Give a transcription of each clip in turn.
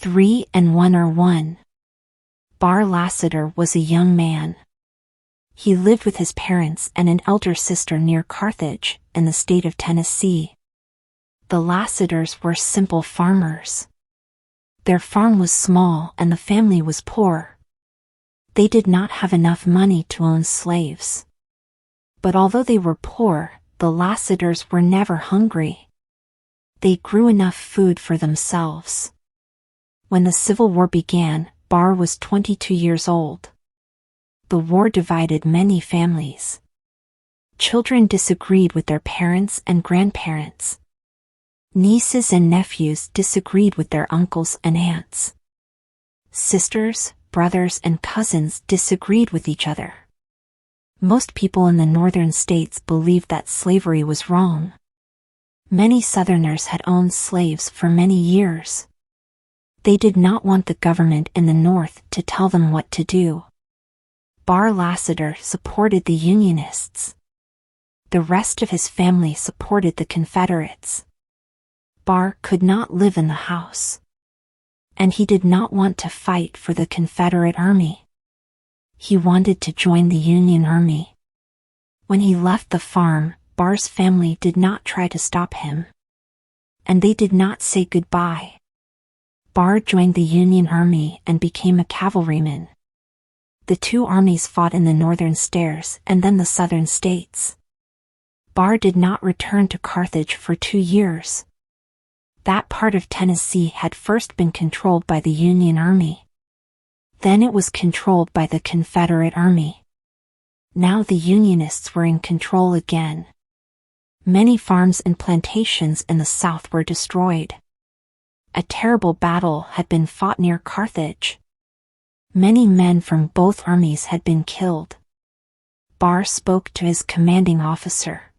3 and 1 are 1. Bar Lassiter was a young man. He lived with his parents and an elder sister near Carthage, in the state of Tennessee. The Lassiters were simple farmers. Their farm was small and the family was poor. They did not have enough money to own slaves. But although they were poor, the Lassiters were never hungry. They grew enough food for themselves. When the Civil War began, Bar was 22 years old. The war divided many families. Children disagreed with their parents and grandparents. Nieces and nephews disagreed with their uncles and aunts. Sisters, brothers, and cousins disagreed with each other. Most people in the northern states believed that slavery was wrong. Many Southerners had owned slaves for many years. They did not want the government in the North to tell them what to do. Bar Lassiter supported the Unionists. The rest of his family supported the Confederates. Bar could not live in the house. And he did not want to fight for the Confederate Army. He wanted to join the Union Army. When he left the farm, Bar's family did not try to stop him. And they did not say goodbye. Bar joined the Union Army and became a cavalryman. The two armies fought in the northern states and then the southern states. Bar did not return to Carthage for 2 years. That part of Tennessee had first been controlled by the Union Army. Then it was controlled by the Confederate Army. Now the Unionists were in control again. Many farms and plantations in the South were destroyed. A terrible battle had been fought near Carthage. Many men from both armies had been killed. Bar spoke to his commanding officer.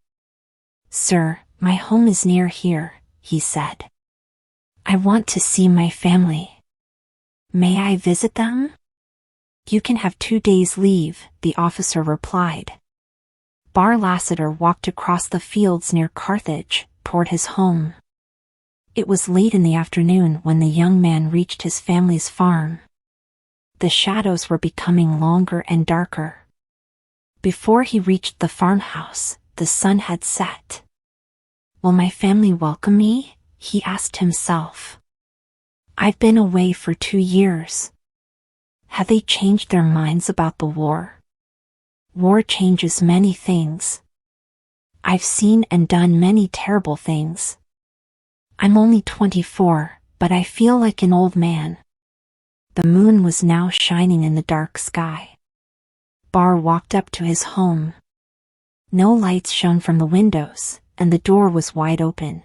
"Sir, my home is near here," he said. "I want to see my family. May I visit them?" "You can have 2 days' leave," the officer replied. Bar Lassiter walked across the fields near Carthage, toward his home. It was late in the afternoon when the young man reached his family's farm. The shadows were becoming longer and darker. Before he reached the farmhouse, the sun had set. "Will my family welcome me?" he asked himself. "I've been away for 2 years. Have they changed their minds about the war? War changes many things. I've seen and done many terrible things. I'm only 24, but I feel like an old man." The moon was now shining in the dark sky. Bar walked up to his home. No lights shone from the windows, and the door was wide open.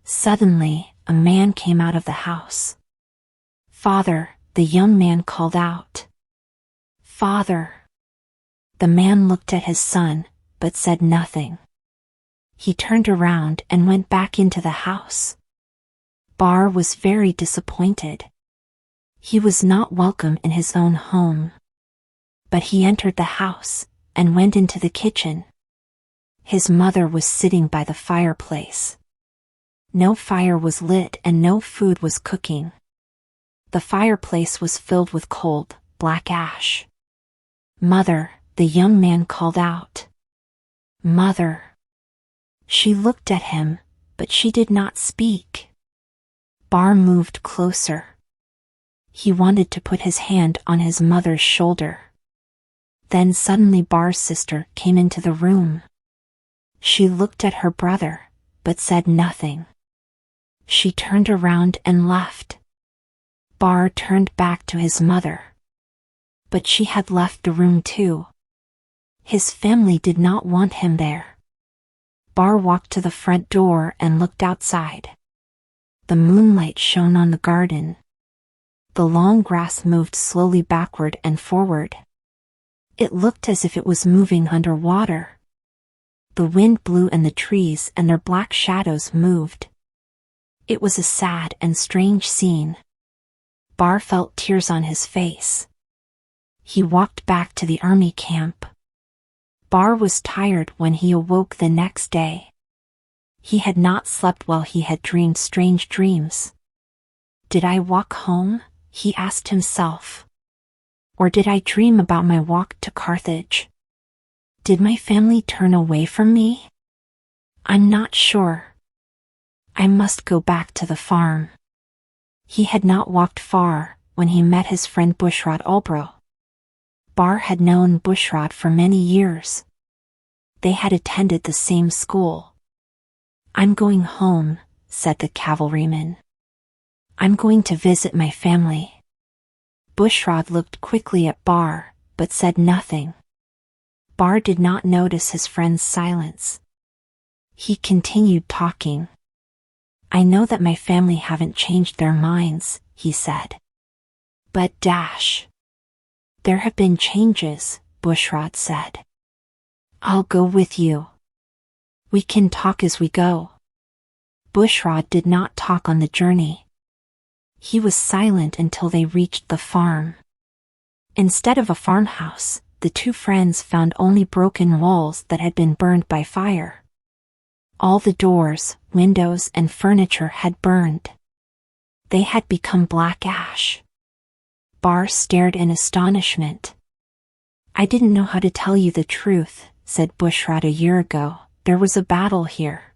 Suddenly, a man came out of the house. "Father," the young man called out. "Father." The man looked at his son, but said nothing. He turned around and went back into the house. Bar was very disappointed. He was not welcome in his own home. But he entered the house, and went into the kitchen. His mother was sitting by the fireplace. No fire was lit and no food was cooking. The fireplace was filled with cold, black ash. "Mother," the young man called out. "Mother." She looked at him, but she did not speak. Bar moved closer. He wanted to put his hand on his mother's shoulder. Then suddenly Bar's sister came into the room. She looked at her brother, but said nothing. She turned around and left. Bar turned back to his mother. But she had left the room too. His family did not want him there. Bar walked to the front door and looked outside. The moonlight shone on the garden. The long grass moved slowly backward and forward. It looked as if it was moving underwater. The wind blew and the trees and their black shadows moved. It was a sad and strange scene. Bar felt tears on his face. He walked back to the army camp. Bar was tired when he awoke the next day. He had not slept well. He had dreamed strange dreams. Did I walk home? He asked himself. Or did I dream about my walk to Carthage? Did my family turn away from me? I'm not sure. I must go back to the farm. He had not walked far when he met his friend Bushrod Ulbro. Bar had known Bushrod for many years. They had attended the same school. I'm going home, said the cavalryman. I'm going to visit my family. Bushrod looked quickly at Bar, but said nothing. Bar did not notice his friend's silence. He continued talking. I know that my family haven't changed their minds, he said. But there have been changes, Bushrod said. I'll go with you. We can talk as we go. Bushrod did not talk on the journey. He was silent until they reached the farm. Instead of a farmhouse, the two friends found only broken walls that had been burned by fire. All the doors, windows, and furniture had burned. They had become black ash. Bar stared in astonishment. I didn't know how to tell you the truth, said Bushrod. A year ago, there was a battle here.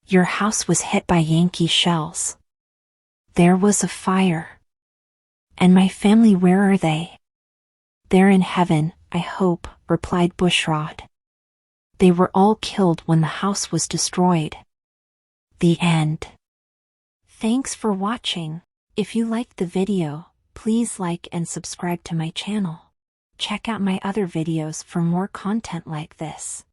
Your house was hit by Yankee shells. There was a fire. And my family, where are they? They're in heaven, I hope, replied Bushrod. They were all killed when the house was destroyed. The end. Thanks for watching. If you liked the video, please like and subscribe to my channel. Check out my other videos for more content like this.